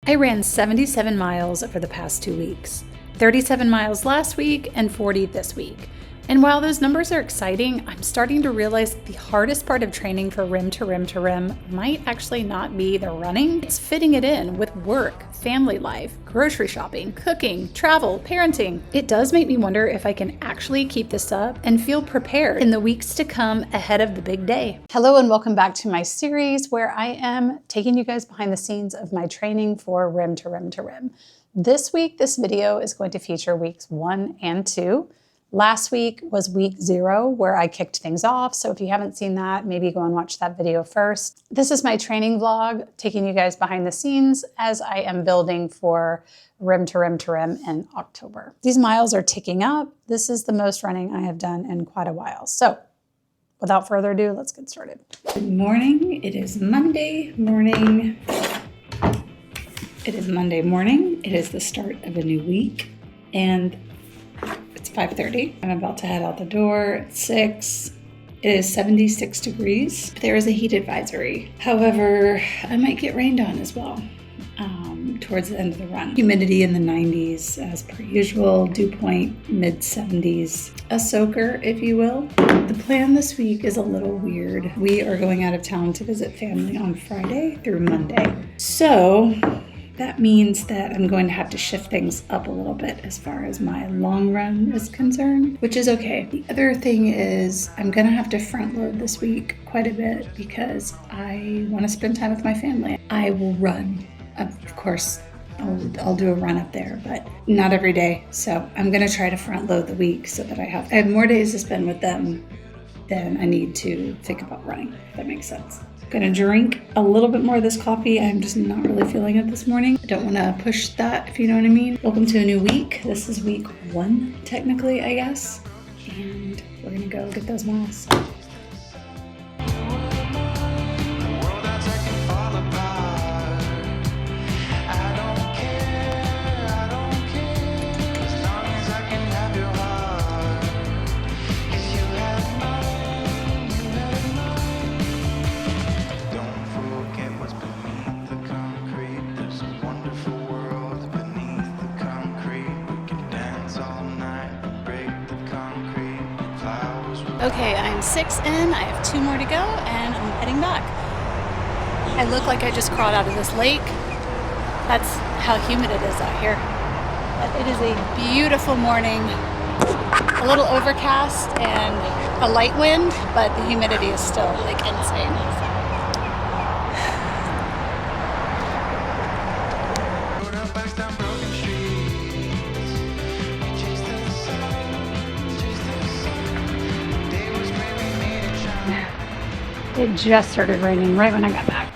I ran 77 miles over the past 2 weeks, 37 miles last week and 40 this week. And while those numbers are exciting, I'm starting to realize that the hardest part of training for rim to rim to rim might actually not be the running. It's fitting it in with work, family life, grocery shopping, cooking, travel, parenting. It does make me wonder if I can actually keep this up and feel prepared in the weeks to come ahead of the big day. Hello and welcome back to my series where I am taking you guys behind the scenes of my training for rim to rim to rim. This week, this video is going to feature weeks 1 and 2. Last week was week 0 where I kicked things off. So if you haven't seen that, maybe go and watch that video first. This is my training vlog, taking you guys behind the scenes as I am building for rim to rim to rim in October. These miles are ticking up. This is the most running I have done in quite a while. So without further ado, let's get started. Good morning. It is Monday morning. It is Monday morning. It is the start of a new week. And it's 5:30. I'm about to head out the door at 6. It is 76 degrees. There is a heat advisory. However, I might get rained on as well towards the end of the run. Humidity in the 90s as per usual. Dew point mid 70s. A soaker, if you will. The plan this week is a little weird. We are going out of town to visit family on Friday through Monday. So that means that I'm going to have to shift things up a little bit as far as my long run is concerned, which is okay. The other thing is I'm going to have to front load this week quite a bit because I want to spend time with my family. I will run. Of course, I'll do a run up there, but not every day. So I'm going to try to front load the week so that I have more days to spend with them than I need to think about running, if that makes sense. Gonna drink a little bit more of this coffee. I'm just not really feeling it this morning. I don't want to push that, if you know what I mean. Welcome to a new week. This is week 1, technically, I guess. And we're gonna go get those miles. Okay, I'm 6 in, I have 2 more to go, and I'm heading back. I look like I just crawled out of this lake. That's how humid it is out here. But it is a beautiful morning. A little overcast and a light wind, but the humidity is still like insane. It just started raining right when I got back.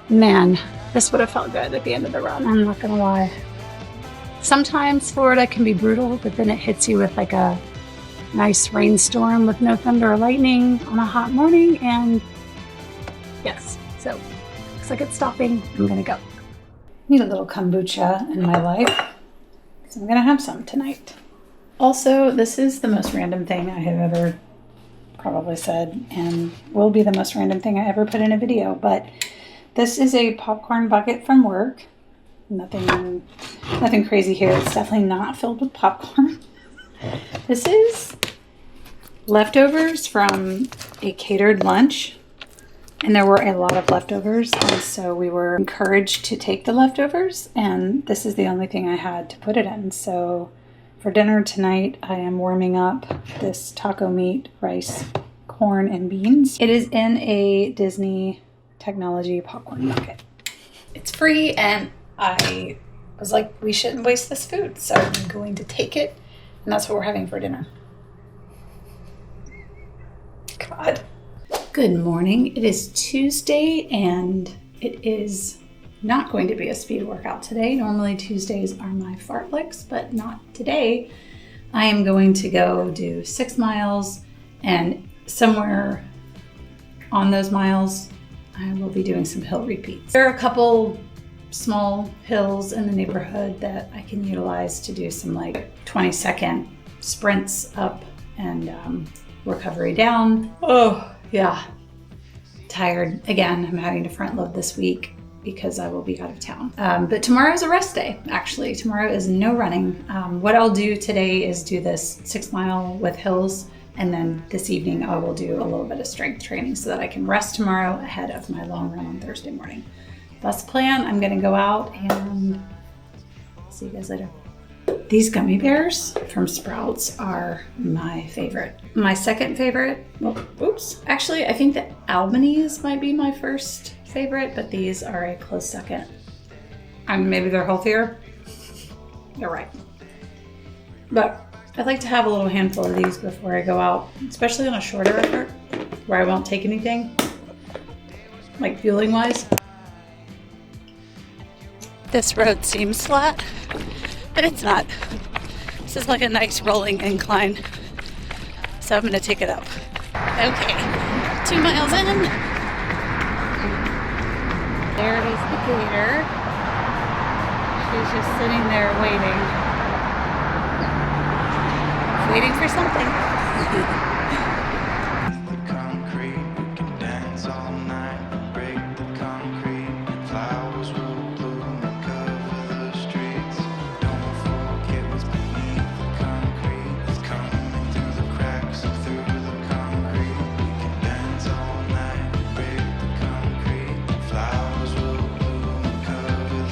Man, this would have felt good at the end of the run, I'm not gonna lie. Sometimes Florida can be brutal, but then it hits you with like a nice rainstorm with no thunder or lightning on a hot morning, and yes, so looks like it's stopping. I'm gonna go. Need a little kombucha in my life. So I'm gonna have some tonight. Also, this is the most random thing I have ever probably said, and will be the most random thing I ever put in a video, but this is a popcorn bucket from work. Nothing crazy here. It's definitely not filled with popcorn. This is leftovers from a catered lunch, and there were a lot of leftovers, and so we were encouraged to take the leftovers, and this is the only thing I had to put it in. So for dinner tonight, I am warming up this taco meat, rice, corn, and beans. It is in a Disney technology popcorn bucket. It's free, and I was like, we shouldn't waste this food, so I'm going to take it, and that's what we're having for dinner. God. Good morning. It is Tuesday, and it is not going to be a speed workout today. Normally Tuesdays are my fartleks, but not today. I am going to go do 6 miles, and somewhere on those miles, I will be doing some hill repeats. There are a couple small hills in the neighborhood that I can utilize to do some like 20-second sprints up and recovery down. Oh, yeah. Tired. Again, I'm having to front load this week because I will be out of town. But tomorrow is a rest day, actually. Tomorrow is no running. What I'll do today is do this 6 mile with hills, and then this evening I will do a little bit of strength training so that I can rest tomorrow ahead of my long run on Thursday morning. That's the plan. I'm gonna go out and see you guys later. These gummy bears from Sprouts are my favorite. My second favorite, actually I think the Albanese might be my first favorite, but these are a close second. And maybe they're healthier. You're right. But I'd like to have a little handful of these before I go out, especially on a shorter effort where I won't take anything, like fueling wise. This road seems flat, but it's not. This is like a nice rolling incline, so I'm gonna take it up. Okay, 2 miles in. There is the gator. She's just sitting there waiting for something.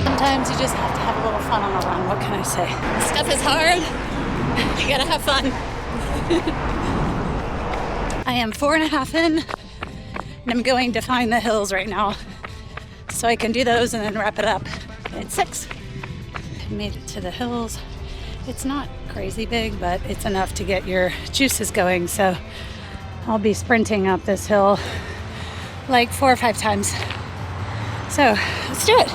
Sometimes you just have to have a little fun on a run. What can I say? Stuff is hard. You gotta have fun. I am 4.5 in, and I'm going to find the hills right now so I can do those and then wrap it up at 6. I made it to the hills. It's not crazy big, but it's enough to get your juices going. So I'll be sprinting up this hill like 4 or 5 times. So let's do it.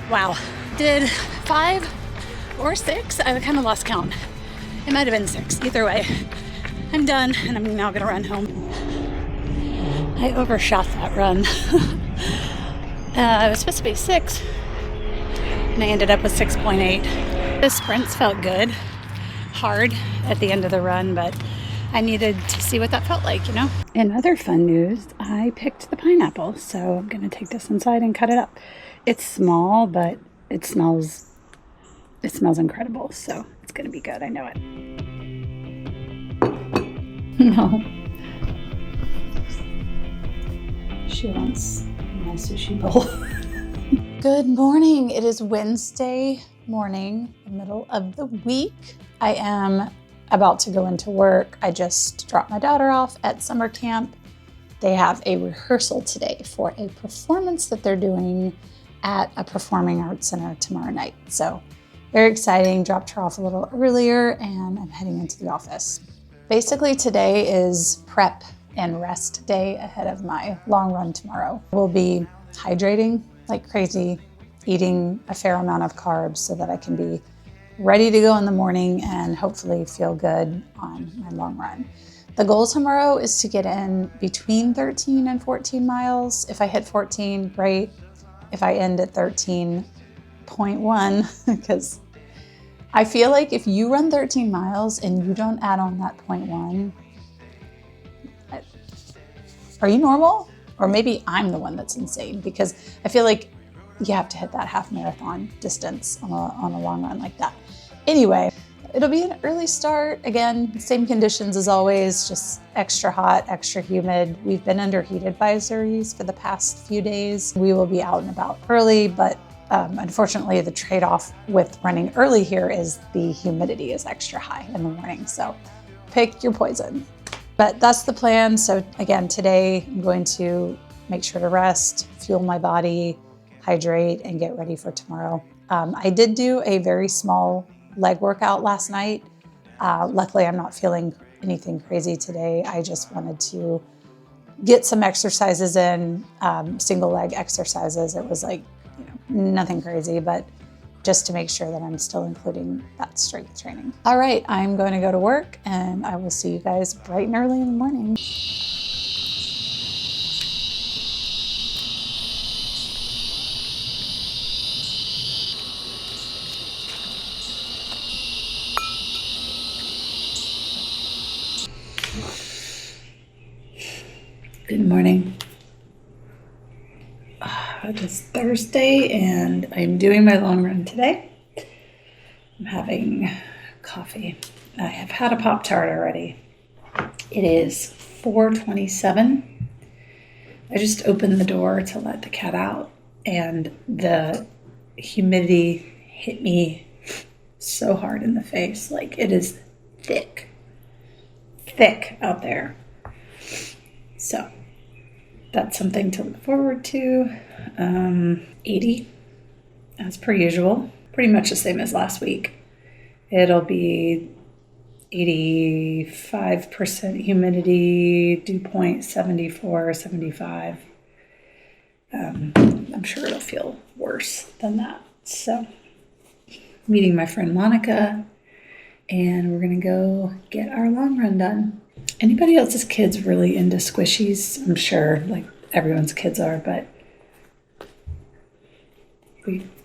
Wow. Did 5 or 6? I kind of lost count. It might have been 6. Either way, I'm done and I'm now gonna run home. I overshot that run. It was supposed to be 6 and I ended up with 6.8. The sprints felt good, hard at the end of the run, but I needed to see what that felt like, you know? In other fun news, I picked the pineapple, so I'm gonna take this inside and cut it up. It's small, but it smells incredible, so it's gonna be good, I know it. No. She wants my sushi bowl. Good morning, it is Wednesday morning, the middle of the week. I am about to go into work. I just dropped my daughter off at summer camp. They have a rehearsal today for a performance that they're doing at a performing arts center tomorrow night. So very exciting, dropped her off a little earlier and I'm heading into the office. Basically today is prep and rest day ahead of my long run tomorrow. We'll be hydrating like crazy, eating a fair amount of carbs so that I can be ready to go in the morning and hopefully feel good on my long run. The goal tomorrow is to get in between 13 and 14 miles. If I hit 14, great. If I end at 13.1, because I feel like if you run 13 miles and you don't add on that 0.1, are you normal? Or maybe I'm the one that's insane, because I feel like you have to hit that half marathon distance on a long run like that. Anyway, it'll be an early start. Again, same conditions as always, just extra hot, extra humid. We've been under heat advisories for the past few days. We will be out and about early, but unfortunately the trade-off with running early here is the humidity is extra high in the morning. So pick your poison. But that's the plan. So again, today I'm going to make sure to rest, fuel my body, hydrate, and get ready for tomorrow. I did do a very small leg workout last night. Luckily, I'm not feeling anything crazy today. I just wanted to get some exercises in, single leg exercises. It was like, nothing crazy, but just to make sure that I'm still including that strength training. All right, I'm going to go to work and I will see you guys bright and early in the morning. Good morning. It is Thursday and I'm doing my long run today. I'm having coffee. I have had a Pop-Tart already. It is 4:27. I just opened the door to let the cat out and the humidity hit me so hard in the face. Like, it is thick out there. So that's something to look forward to. 80, as per usual, pretty much the same as last week. It'll be 85% humidity, dew point 74, 75. I'm sure it'll feel worse than that. So, meeting my friend Monica, and we're gonna go get our long run done. Anybody else's kids really into squishies? I'm sure, like, everyone's kids are, but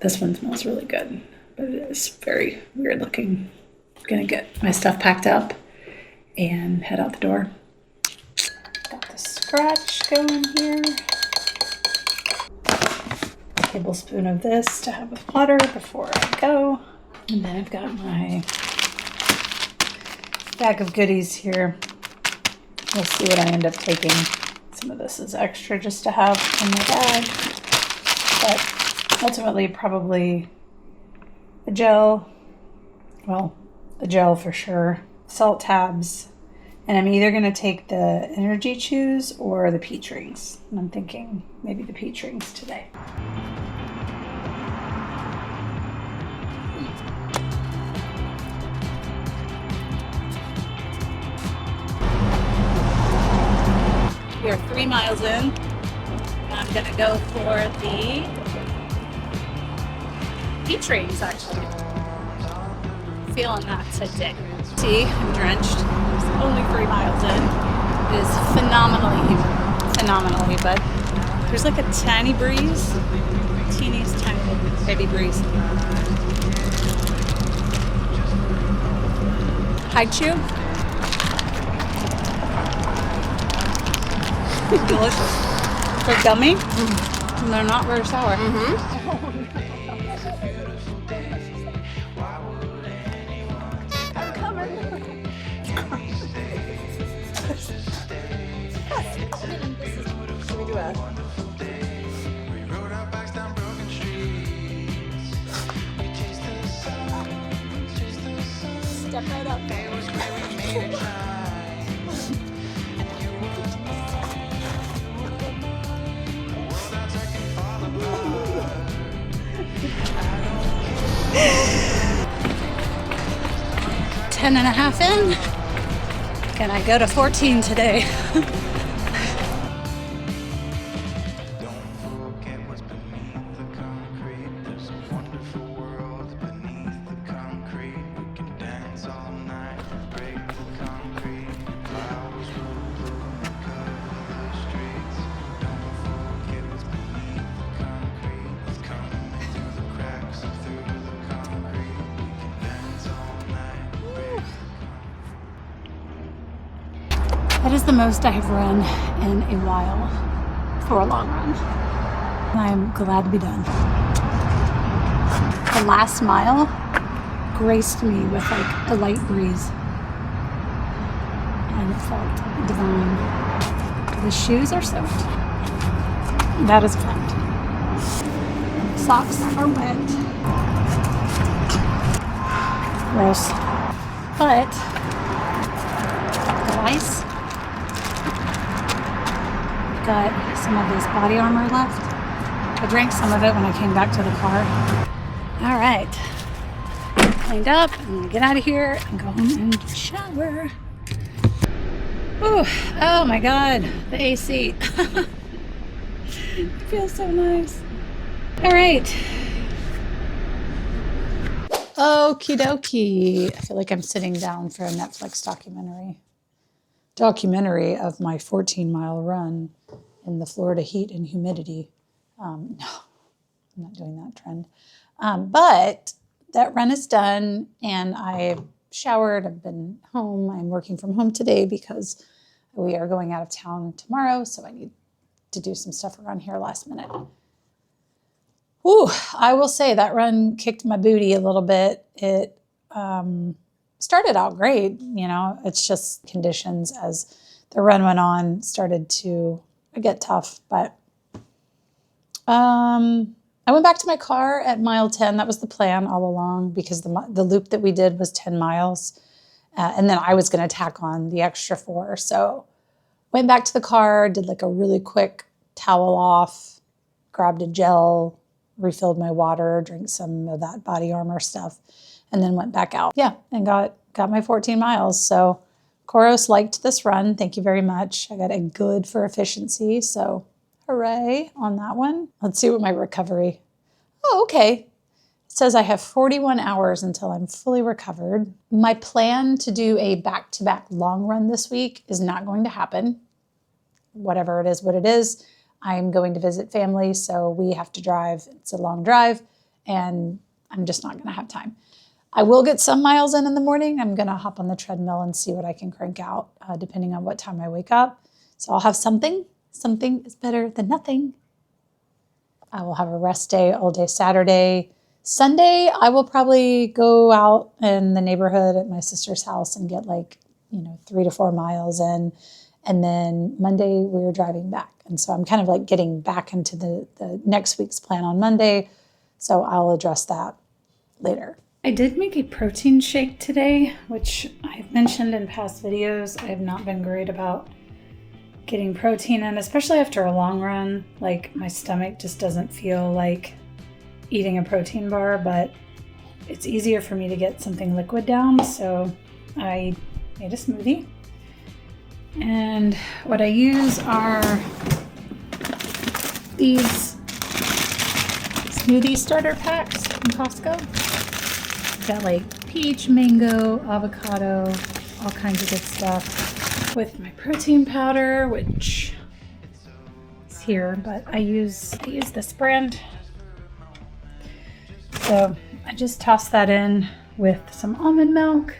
this one smells really good, but it is very weird looking. I'm gonna get my stuff packed up and head out the door. Got the scratch going here. A tablespoon of this to have with water before I go. And then I've got my bag of goodies here. We'll see what I end up taking. Some of this is extra just to have in my bag, but ultimately probably a gel for sure, salt tabs, and I'm either going to take the energy chews or the peach rings. And I'm thinking maybe the peach rings today. We are 3 miles in. I'm going to go for the peach rings, actually. Feeling that today. See, I'm drenched. It's only 3 miles in. It is phenomenally, but there's like a tiny breeze. Teeniest tiny little baby breeze. Hi, Chew. Delicious. They're gummy, and they're not very sour. Step right up. 10.5 in. Can I go to 14 today? That is the most I have run in a while for a long run. I'm glad to be done. The last mile graced me with like a light breeze, and it felt divine. The shoes are soaked. That is fun. Socks are wet. Gross. But got ice. Got some of this body armor left. I drank some of it when I came back to the car. All right, cleaned up. I'm gonna get out of here and go home and shower. Ooh, oh my God, the AC. It feels so nice. All right. Okie dokie. I feel like I'm sitting down for a Netflix documentary of my 14-mile run in the Florida heat and humidity. No, I'm not doing that trend. But that run is done, and I've showered. I've been home. I'm working from home today because we are going out of town tomorrow, so I need to do some stuff around here last minute. Ooh, I will say that run kicked my booty a little bit. It started out great, you know. It's just conditions as the run went on started to get tough. But I went back to my car at mile 10. That was the plan all along because the loop that we did was 10 miles. And then I was going to tack on the extra 4. So went back to the car, did like a really quick towel off, grabbed a gel, refilled my water, drank some of that body armor stuff, and then went back out. Yeah, and got my 14 miles. So Koros liked this run. Thank you very much. I got a good for efficiency. So hooray on that one. Let's see what my recovery. Oh, okay. It says I have 41 hours until I'm fully recovered. My plan to do a back-to-back long run this week is not going to happen. Whatever it is, what it is. I'm going to visit family, so we have to drive. It's a long drive, and I'm just not going to have time. I will get some miles in the morning. I'm going to hop on the treadmill and see what I can crank out, depending on what time I wake up. So I'll have something. Something is better than nothing. I will have a rest day all day Saturday. Sunday, I will probably go out in the neighborhood at my sister's house and get 3 to 4 miles in. And then Monday, we're driving back. And so I'm kind of getting back into the next week's plan on Monday. So I'll address that later. I did make a protein shake today, which I've mentioned in past videos. I have not been great about getting protein in, especially after a long run. My stomach just doesn't feel like eating a protein bar, but it's easier for me to get something liquid down. So I made a smoothie. And what I use are these smoothie starter packs from Costco. Got peach, mango, avocado, all kinds of good stuff. With my protein powder, which is here, but I use this brand. So I just toss that in with some almond milk.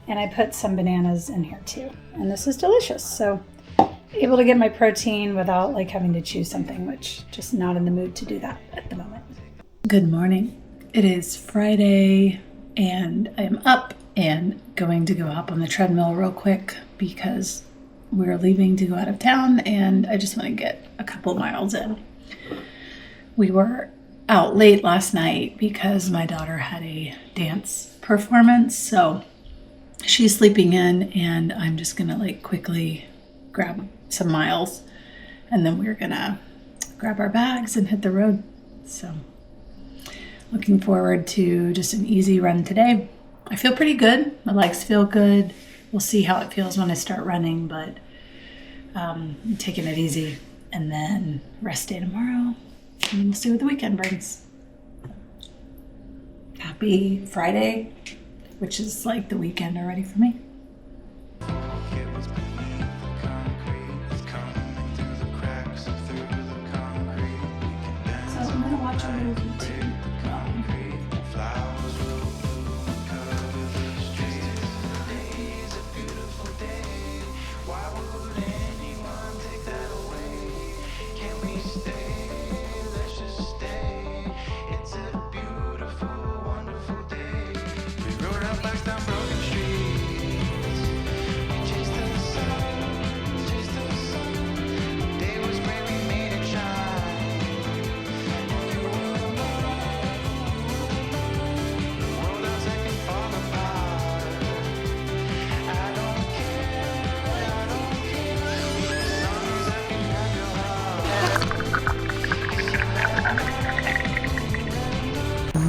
And I put some bananas in here too. And this is delicious. So able to get my protein without having to chew something, which just not in the mood to do that at the moment. Good morning. It is Friday and I am up and going to go hop on the treadmill real quick because we're leaving to go out of town and I just want to get a couple miles in. We were out late last night because my daughter had a dance performance. So she's sleeping in and I'm just gonna quickly grab some miles and then we're gonna grab our bags and hit the road. So looking forward to just an easy run today. I feel pretty good. My legs feel good. We'll see how it feels when I start running, but I'm taking it easy and then rest day tomorrow and we'll see what the weekend brings. Happy Friday, which is the weekend already for me. So I'm gonna watch a movie too.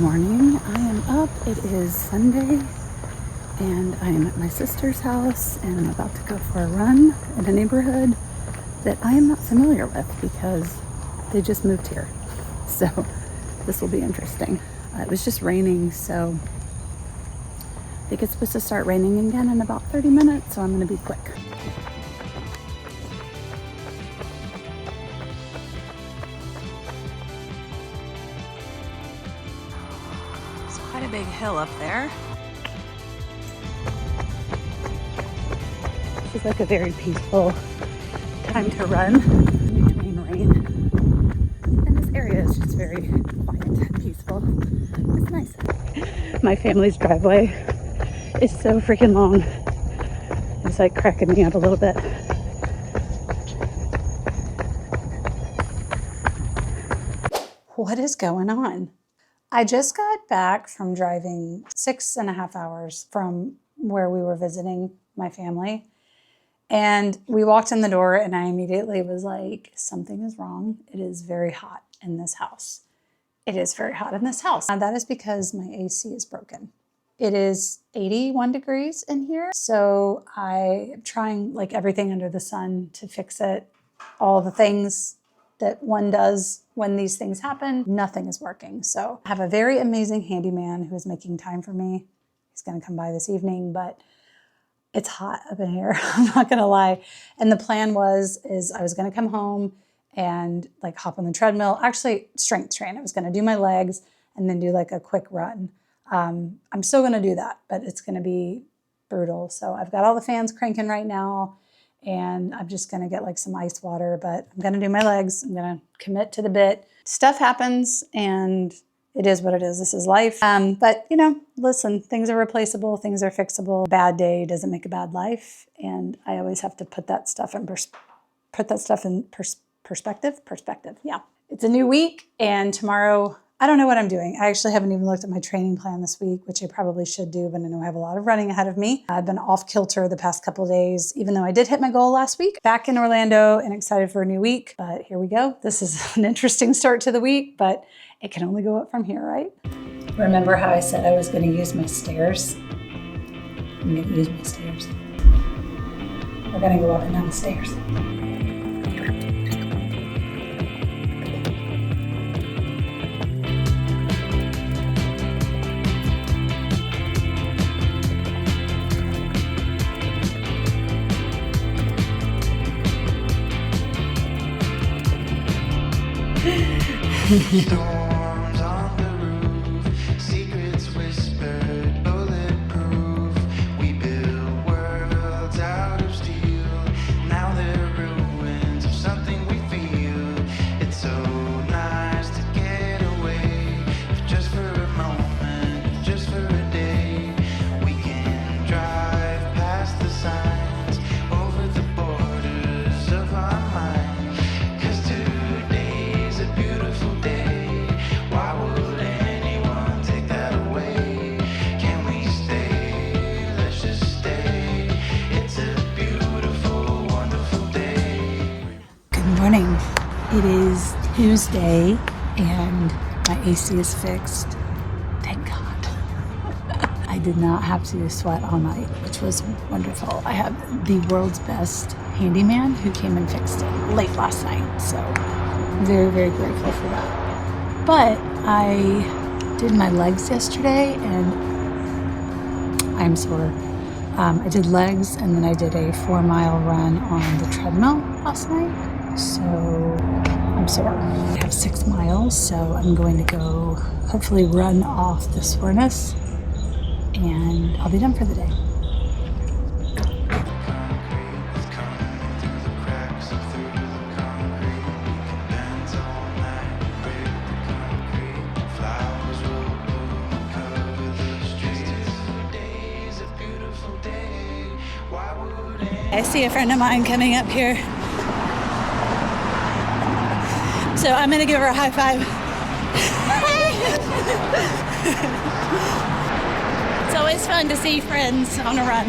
Morning, I am up. It is Sunday and I am at my sister's house and I'm about to go for a run in a neighborhood that I am not familiar with because they just moved here. So this will be interesting. It was just raining, so I think it's supposed to start raining again in about 30 minutes, so I'm going to be quick. It's quite a big hill up there. This is like a very peaceful time to run between rain. And this area is just very quiet and peaceful. It's nice. My family's driveway is so freaking long. It's like cracking me up a little bit. What is going on? I just got back from driving 6.5 hours from where we were visiting my family. And we walked in the door and I immediately was like, something is wrong. It is very hot in this house. It is very hot in this house. And that is because my AC is broken. It is 81 degrees in here. So I am trying like everything under the sun to fix it. All the things that one does when these things happen, nothing is working. So I have a very amazing handyman who is making time for me. He's gonna come by this evening, but it's hot up in here, I'm not gonna lie. And the plan is I was gonna come home and like hop on the treadmill, actually strength train. I was gonna do my legs and then do like a quick run. I'm still gonna do that, but it's gonna be brutal. So I've got all the fans cranking right now and I'm just gonna get like some ice water, but I'm gonna do my legs. I'm gonna commit to the bit. Stuff happens and it is what it is. This is life. But you know, listen, things are replaceable, things are fixable. A bad day doesn't make a bad life. And I always have to put that stuff in perspective. Yeah. It's a new week and tomorrow, I don't know what I'm doing. I actually haven't even looked at my training plan this week, which I probably should do, but I know I have a lot of running ahead of me. I've been off kilter the past couple of days, even though I did hit my goal last week. Back in Orlando and excited for a new week, but here we go. This is an interesting start to the week, but it can only go up from here, right? Remember how I said I was going to use my stairs? I'm going to use my stairs. We're going to go up and down the stairs. Storms on the roof, secrets whispered, bulletproof. We build worlds out of steel. Now they're ruins of something we feel. It's so nice to get away, just for a moment, just for a day. We can drive past the signs, over the borders of our mind. 'Cause today's a beautiful day. Why would anyone take that away? Can we stay? Let's just stay. It's a beautiful, wonderful day. Good morning. It is Tuesday and my AC is fixed. Thank God. I did not have to sweat all night, which was wonderful. I have the world's best handyman who came and fixed it late last night. So I'm very, very grateful for that. But I did my legs yesterday and I'm sore. I did legs and then I did a 4-mile run on the treadmill last night. So I'm sore. I have 6 miles, so I'm going to go hopefully run off the soreness and I'll be done for the day. I see a friend of mine coming up here. So I'm gonna give her a high five. It's always fun to see friends on a run.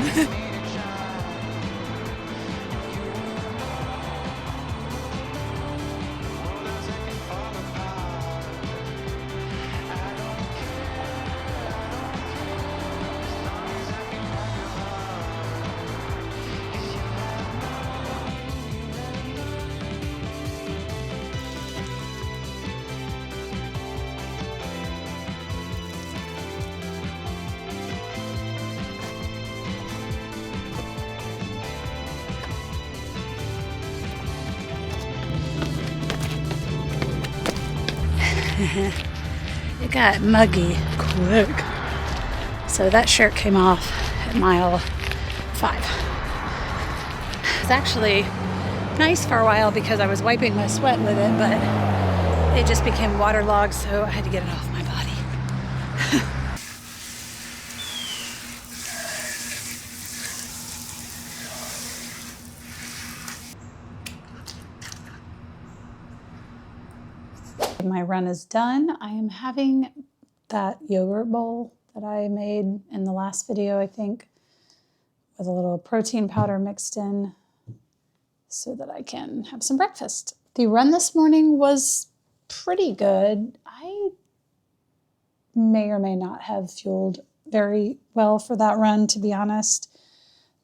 It got muggy quick. So that shirt came off at mile 5. It's actually nice for a while because I was wiping my sweat with it, but it just became waterlogged, so I had to get it off my body. My run is done. I am having that yogurt bowl that I made in the last video, I think, with a little protein powder mixed in so that I can have some breakfast. The run this morning was pretty good. I may or may not have fueled very well for that run, to be honest.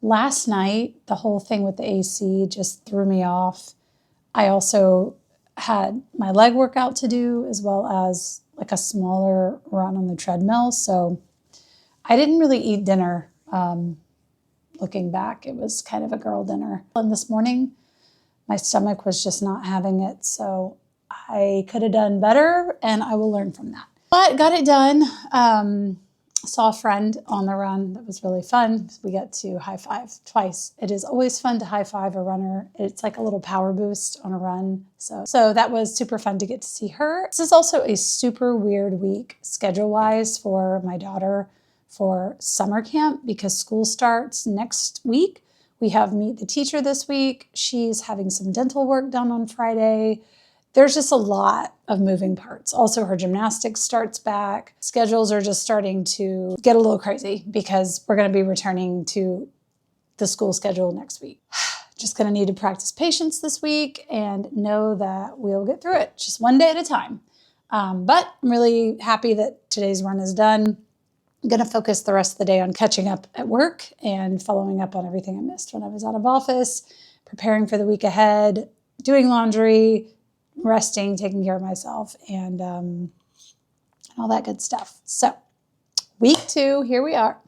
Last night, the whole thing with the AC just threw me off. I also had my leg workout to do as well as like a smaller run on the treadmill. So I didn't really eat dinner. Looking back, it was kind of a girl dinner. And this morning, my stomach was just not having it. So I could have done better and I will learn from that. But got it done. Saw a friend on the run. That was really fun. We got to high five twice. It is always fun to high five a runner. It's like a little power boost on a run. So that was super fun to get to see her. This is also a super weird week schedule-wise for my daughter for summer camp because school starts next week. We have Meet the Teacher this week. She's having some dental work done on Friday. There's just a lot of moving parts. Also, her gymnastics starts back. Schedules are just starting to get a little crazy because we're going to be returning to the school schedule next week. Just going to need to practice patience this week and know that we'll get through it just one day at a time. But I'm really happy that today's run is done. I'm going to focus the rest of the day on catching up at work and following up on everything I missed when I was out of office, preparing for the week ahead, doing laundry, resting, taking care of myself, and all that good stuff. So week 2, here we are.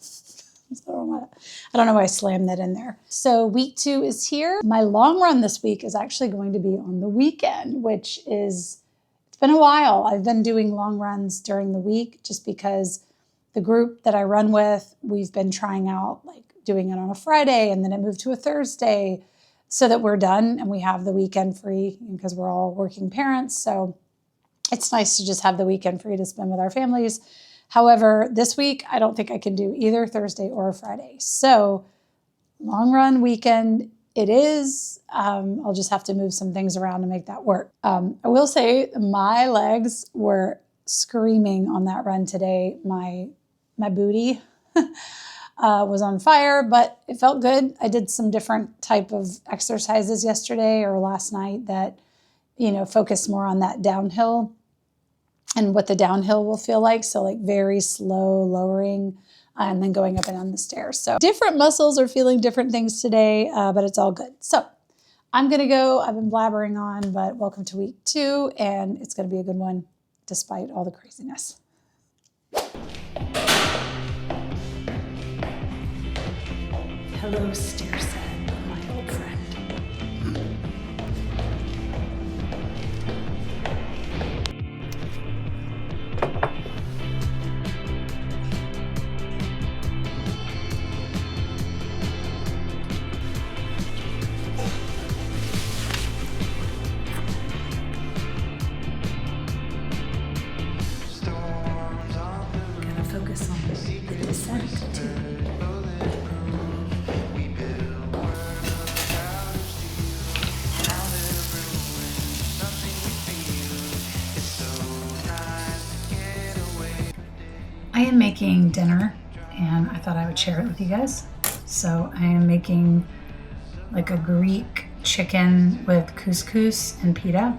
I don't know why I slammed that in there. So week 2 is here. My long run this week is actually going to be on the weekend, which is, it's been a while. I've been doing long runs during the week just because the group that I run with, we've been trying out like doing it on a Friday and then it moved to a Thursday so that we're done and we have the weekend free because we're all working parents. So it's nice to just have the weekend free to spend with our families. However, this week, I don't think I can do either Thursday or Friday. So long run weekend it is. I'll just have to move some things around to make that work. I will say my legs were screaming on that run today. My booty was on fire, but it felt good. I did some different type of exercises yesterday or last night that, focus more on that downhill and what the downhill will feel like. So like very slow lowering and then going up and down the stairs. So different muscles are feeling different things today, but it's all good. So I'm going to go. I've been blabbering on, but welcome to week 2 and it's going to be a good one despite all the craziness. Hello, stair set, my old friend. Gotta focus on the descent too. I am making dinner and I thought I would share it with you guys. So I am making like a Greek chicken with couscous and pita.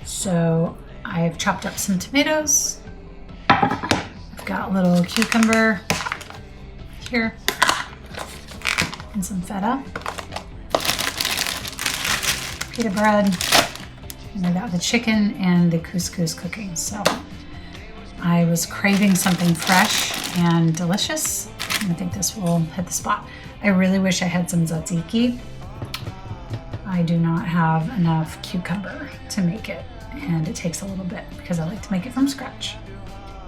So I've chopped up some tomatoes. I've got a little cucumber here and some feta. Pita bread. And I got the chicken and the couscous cooking. So I was craving something fresh and delicious, and I think this will hit the spot. I really wish I had some tzatziki. I do not have enough cucumber to make it and it takes a little bit because I like to make it from scratch.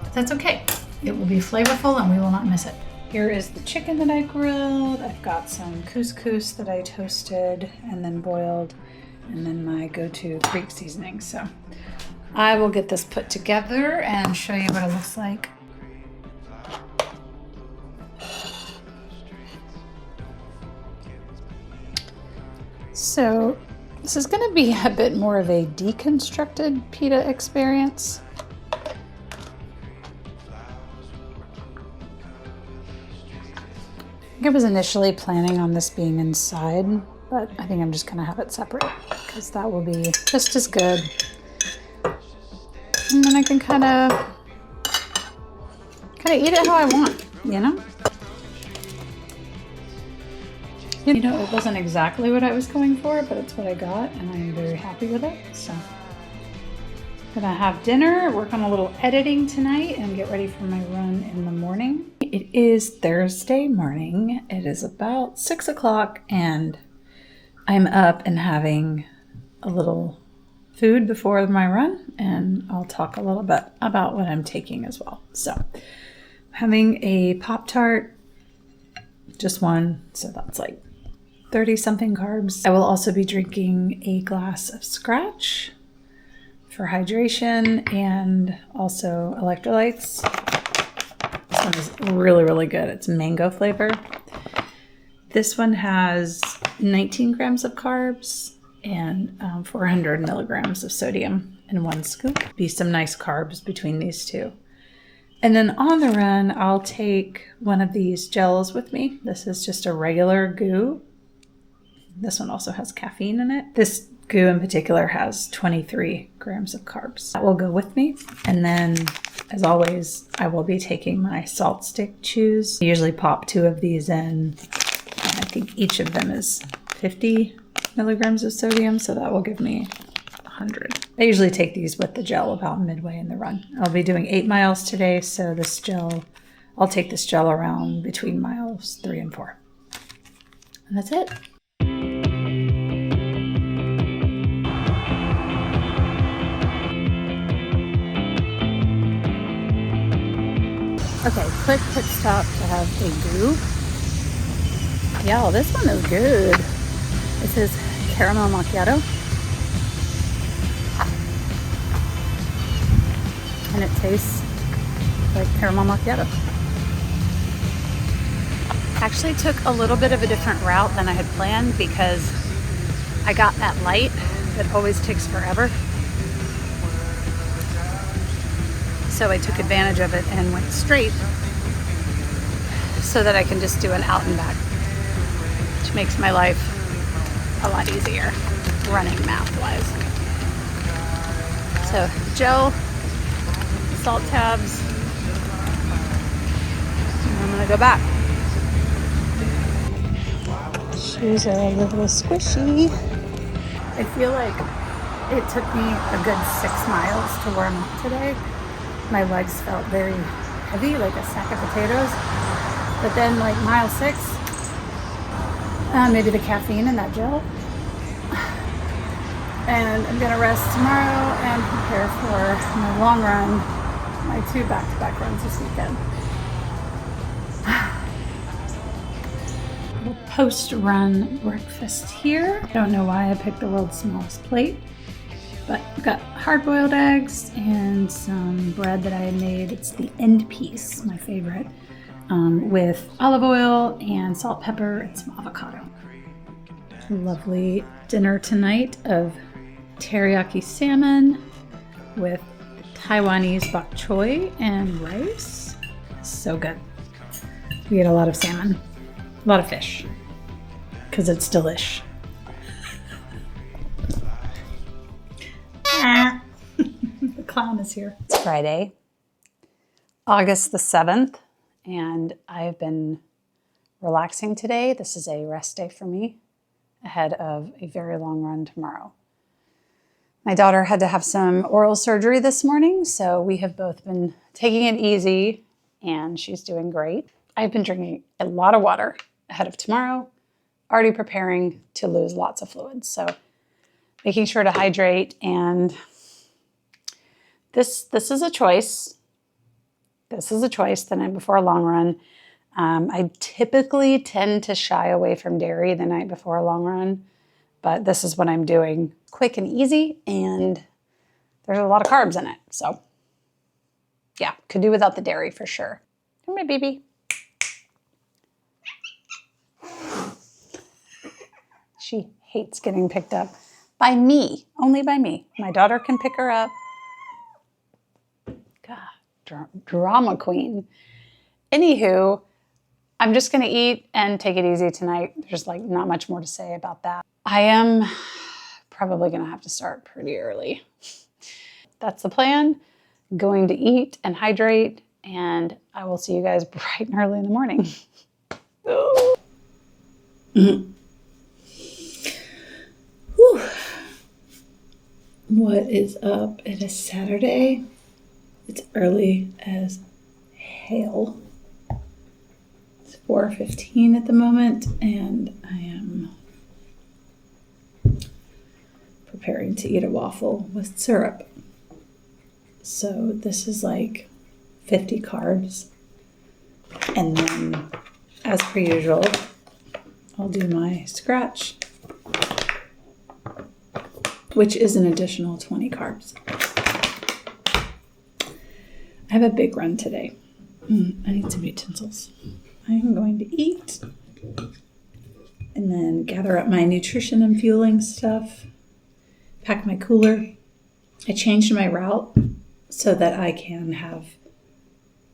But that's okay. It will be flavorful and we will not miss it. Here is the chicken that I grilled. I've got some couscous that I toasted and then boiled, and then my go-to Greek seasoning. So I will get this put together and show you what it looks like. So this is going to be a bit more of a deconstructed pita experience. I was initially planning on this being inside, but I think I'm just going to have it separate because that will be just as good. And then I can kind of eat it how I want, you know? You know, it wasn't exactly what I was going for, but it's what I got, and I'm very happy with it. So I'm gonna have dinner, work on a little editing tonight, and get ready for my run in the morning. It is Thursday morning. It is about 6 o'clock, and I'm up and having a little food before my run, and I'll talk a little bit about what I'm taking as well. So I'm having a Pop-Tart, just one, so that's like 30 something carbs. I will also be drinking a glass of Scratch for hydration and also electrolytes. This one is really, really good. It's mango flavor. This one has 19 grams of carbs and 400 milligrams of sodium in one scoop. Be some nice carbs between these two. And then on the run, I'll take one of these gels with me. This is just a regular goo. This one also has caffeine in it. This goo in particular has 23 grams of carbs. That will go with me. And then, as always, I will be taking my salt stick chews. I usually pop 2 of these in. And I think each of them is 50 milligrams of sodium, so that will give me 100. I usually take these with the gel about midway in the run. I'll be doing 8 miles today, so this gel, I'll take this gel around between miles 3 and 4. And that's it. Okay, quick pit stop to have a goo. Y'all, this one is good. This is caramel macchiato. And it tastes like caramel macchiato. Actually took a little bit of a different route than I had planned because I got that light that always takes forever. So I took advantage of it and went straight so that I can just do an out and back, which makes my life a lot easier running math-wise. So gel, salt tabs, and I'm gonna go back. Shoes are a little squishy. I feel like it took me a good 6 miles to where I'm at today. My legs felt very heavy, like a sack of potatoes. But then like mile 6, maybe the caffeine in that gel. And I'm gonna rest tomorrow and prepare for my long run, my 2 back-to-back runs this weekend. Post-run breakfast here. I don't know why I picked the world's smallest plate, but I've got hard-boiled eggs and some bread that I had made. It's the end piece, my favorite, with olive oil and salt, pepper, and some avocado. Lovely dinner tonight of teriyaki salmon with Taiwanese bok choy and rice. So good. We ate a lot of salmon, a lot of fish, because it's delish. The clown is here. It's Friday, August the 7th, and I've been relaxing today. This is a rest day for me ahead of a very long run tomorrow. My daughter had to have some oral surgery this morning, so we have both been taking it easy, and she's doing great. I've been drinking a lot of water ahead of tomorrow, already preparing to lose lots of fluids. So making sure to hydrate and this is a choice. This is a choice the night before a long run. I typically tend to shy away from dairy the night before a long run, but this is what I'm doing. Quick and easy, and there's a lot of carbs in it. So yeah, could do without the dairy for sure. Come here, baby. She hates getting picked up by me, only by me. My daughter can pick her up. God, drama queen. Anywho, I'm just going to eat and take it easy tonight. There's like not much more to say about that. I am probably going to have to start pretty early. That's the plan. Going to eat and hydrate, and I will see you guys bright and early in the morning. What is up? It is Saturday. It's early as hell. It's 4:15 at the moment, and I am preparing to eat a waffle with syrup. So this is like 50 carbs. And then, as per usual, I'll do my scratch, which is an additional 20 carbs. I have a big run today. I need some utensils. I am going to eat and then gather up my nutrition and fueling stuff, pack my cooler. I changed my route so that I can have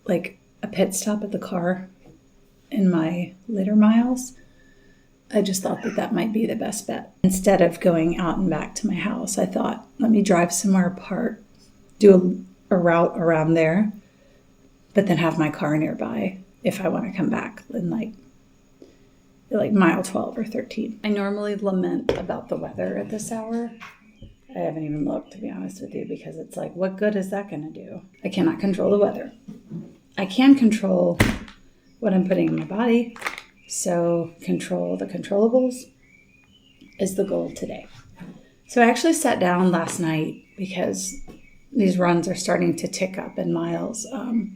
like a pit stop at the car in my later miles. I just thought that that might be the best bet. Instead of going out and back to my house, I thought, let me drive somewhere apart, do a route around there, but then have my car nearby if I want to come back in like mile 12 or 13. I normally lament about the weather at this hour. I haven't even looked, to be honest with you, because it's like, what good is that going to do? I cannot control the weather. I can control what I'm putting in my body. So control the controllables is the goal today. So I actually sat down last night because these runs are starting to tick up in miles. I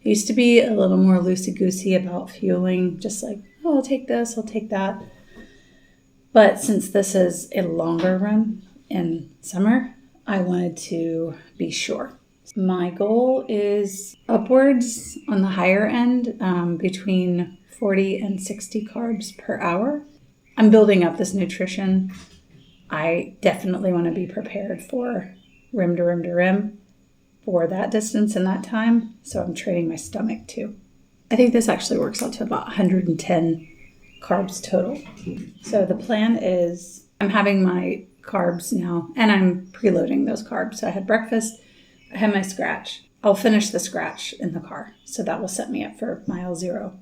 used to be a little more loosey-goosey about fueling, just like, oh, I'll take this, I'll take that. But since this is a longer run in summer, I wanted to be sure. My goal is upwards on the higher end, between 40 and 60 carbs per hour. I'm building up this nutrition. I definitely want to be prepared for rim to rim to rim for that distance and that time. So I'm training my stomach too. I think this actually works out to about 110 carbs total. So the plan is I'm having my carbs now and I'm preloading those carbs. So I had breakfast, I had my scratch. I'll finish the scratch in the car. So that will set me up for mile 0.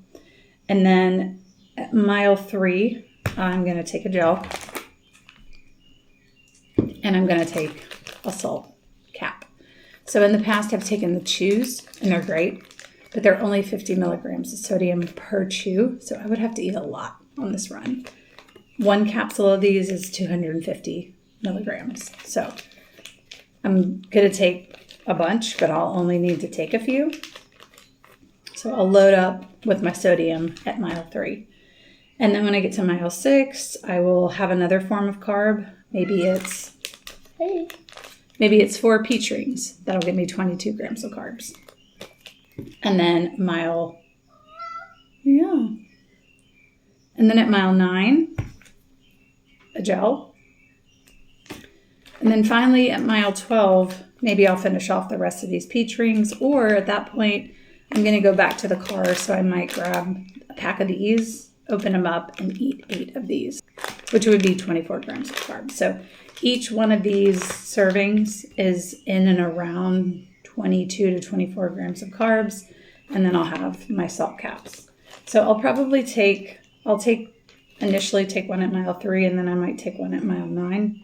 And then at mile 3, I'm going to take a gel and I'm going to take a salt cap. So in the past, I've taken the chews and they're great, but they're only 50 milligrams of sodium per chew. So I would have to eat a lot on this run. One capsule of these is 250 milligrams. So I'm going to take a bunch, but I'll only need to take a few. So I'll load up with my sodium at mile 3. And then when I get to mile 6, I will have another form of carb. Maybe it's 4 peach rings. That'll give me 22 grams of carbs. And then And then at mile 9, a gel. And then finally at mile 12, maybe I'll finish off the rest of these peach rings, or at that point, I'm going to go back to the car, so I might grab a pack of these, open them up, and eat 8 of these, which would be 24 grams of carbs. So each one of these servings is in and around 22 to 24 grams of carbs, and then I'll have my salt caps. So I'll initially take one at mile 3, and then I might take one at mile 9,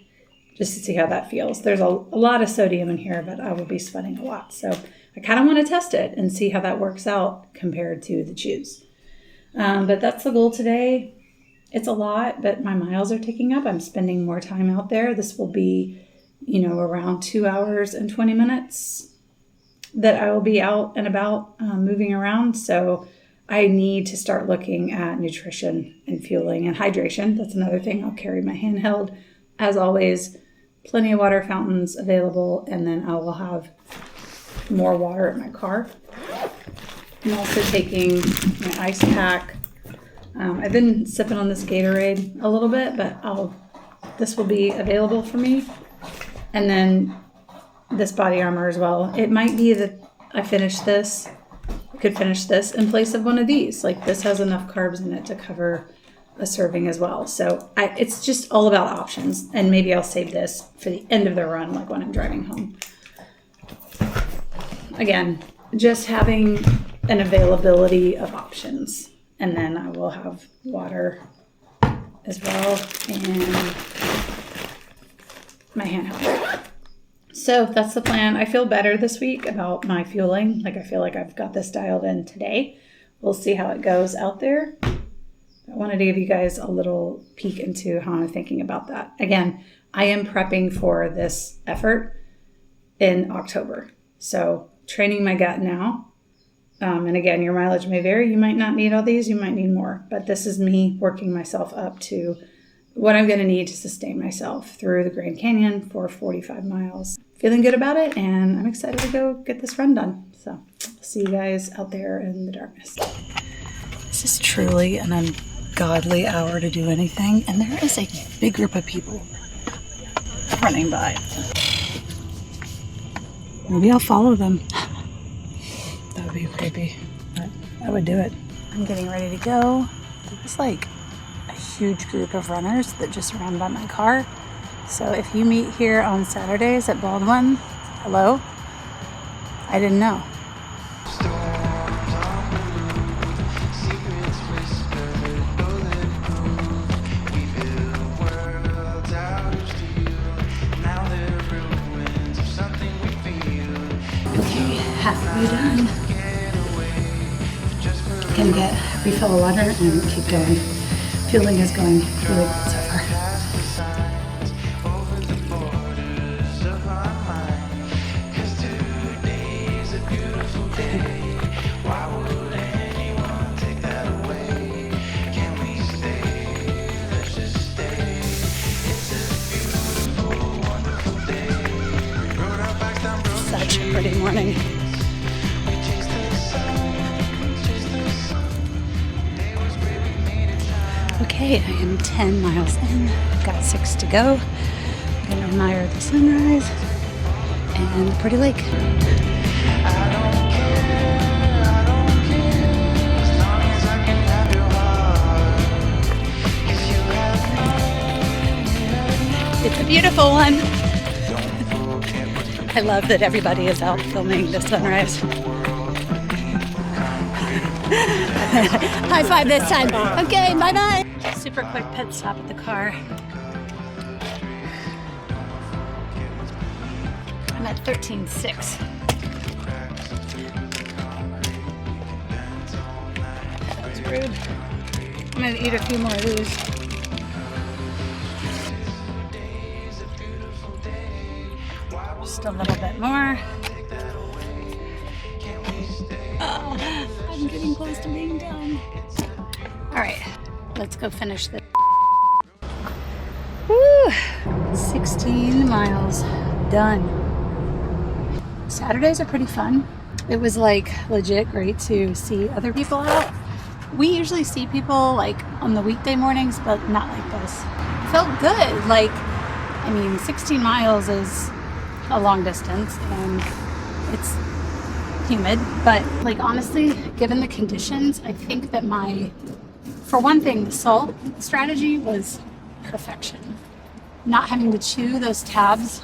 just to see how that feels. There's a lot of sodium in here, but I will be sweating a lot. So I kind of want to test it and see how that works out compared to the chews. But that's the goal today. It's a lot, but my miles are ticking up. I'm spending more time out there. This will be, around 2 hours and 20 minutes that I will be out and about moving around. So I need to start looking at nutrition and fueling and hydration. That's another thing. I'll carry my handheld. As always, plenty of water fountains available, and then I will have more water in my car. I'm also taking my ice pack. I've been sipping on this Gatorade a little bit, but this will be available for me. And then this body armor as well. It might be that I could finish this in place of one of these. Like, this has enough carbs in it to cover a serving as well. So it's just all about options. And maybe I'll save this for the end of the run, like when I'm driving home. Again, just having an availability of options. And then I will have water as well and my handheld. So that's the plan. I feel better this week about my fueling. Like, I feel like I've got this dialed in today. We'll see how it goes out there. I wanted to give you guys a little peek into how I'm thinking about that. Again, I am prepping for this effort in October. So training my gut now. And again, your mileage may vary. You might not need all these. You might need more. But this is me working myself up to what I'm going to need to sustain myself through the Grand Canyon for 45 miles. Feeling good about it, and I'm excited to go get this run done. So I'll see you guys out there in the darkness. This is truly an ungodly hour to do anything, and there is a big group of people running by. Maybe I'll follow them. That would be creepy, but I would do it. I'm getting ready to go. There's like a huge group of runners that just ran by my car. So if you meet here on Saturdays at Baldwin, hello. I didn't know. Okay, halfway done. Gonna get a refill of water and keep going. Fueling is going really good so far. Such a pretty morning. Okay, I am 10 miles in. Got 6 to go. I'm gonna admire the sunrise and the pretty lake. It's a beautiful one. I love that everybody is out filming the sunrise. High five this time. Okay, bye-bye. Super quick pit stop at the car. I'm at 13.6. That was rude. I'm gonna eat a few more of these. Just a little bit more. Oh, I'm getting close to being done. All right, let's go finish this. Woo! 16 miles done. Saturdays are pretty fun. It was like legit great to see other people out. We usually see people like on the weekday mornings, but not like this. Felt good. Like, I mean, 16 miles is a long distance and it's humid, but like honestly, given the conditions, I think that for one thing, the salt strategy was perfection. Not having to chew those tabs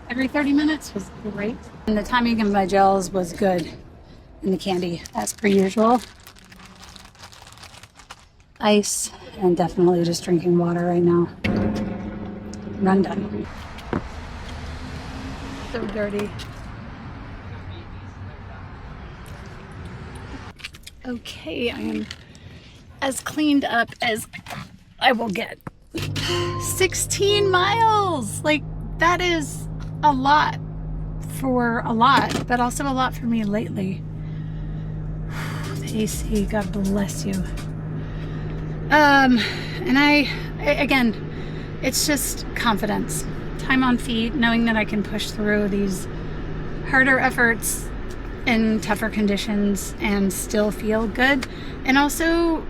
every 30 minutes was great. And the timing of my gels was good. And the candy, as per usual. Ice, and definitely just drinking water right now. Run done. So dirty. Okay, I am as cleaned up as I will get. 16 miles! Like, that is a lot for a lot, but also a lot for me lately. The AC, God bless you. And again, it's just confidence. Time on feet, knowing that I can push through these harder efforts in tougher conditions and still feel good. And also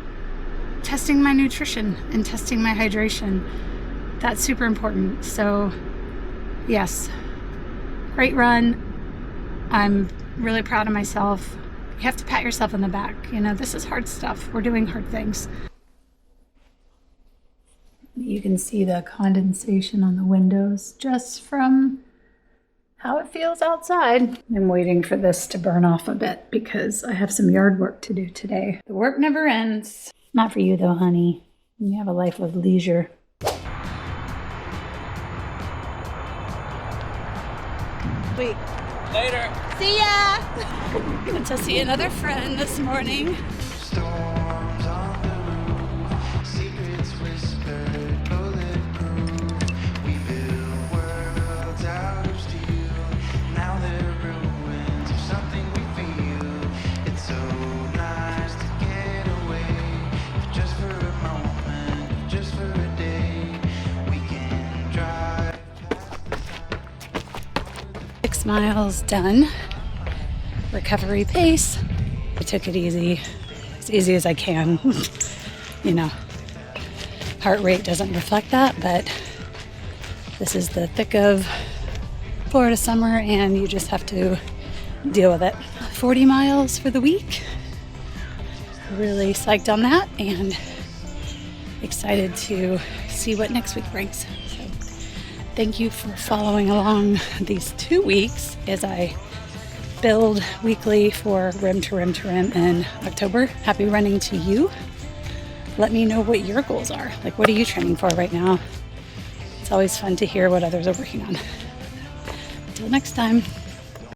testing my nutrition and testing my hydration. That's super important. So yes, great run. I'm really proud of myself. You have to pat yourself on the back. You know, this is hard stuff. We're doing hard things. You can see the condensation on the windows just from how it feels outside. I'm waiting for this to burn off a bit because I have some yard work to do today. The work never ends. Not for you though, honey. You have a life of leisure. Wait. Later. See ya! Got to see another friend this morning. Storms on the roof, secrets whispered, bulletproof. We build worlds out of steel. Now they're ruins of something we feel. It's so nice to get away, just for a moment, just for a day. We can drive past the time. 6 miles done. Recovery pace. I took it easy, as easy as I can. You know, heart rate doesn't reflect that, but this is the thick of Florida summer and you just have to deal with it. 40 miles for the week. Really psyched on that and excited to see what next week brings. So thank you for following along these 2 weeks as I build weekly for Rim to Rim to Rim in October. Happy running to you. Let me know what your goals are. Like, what are you training for right now? It's always fun to hear what others are working on. Until next time.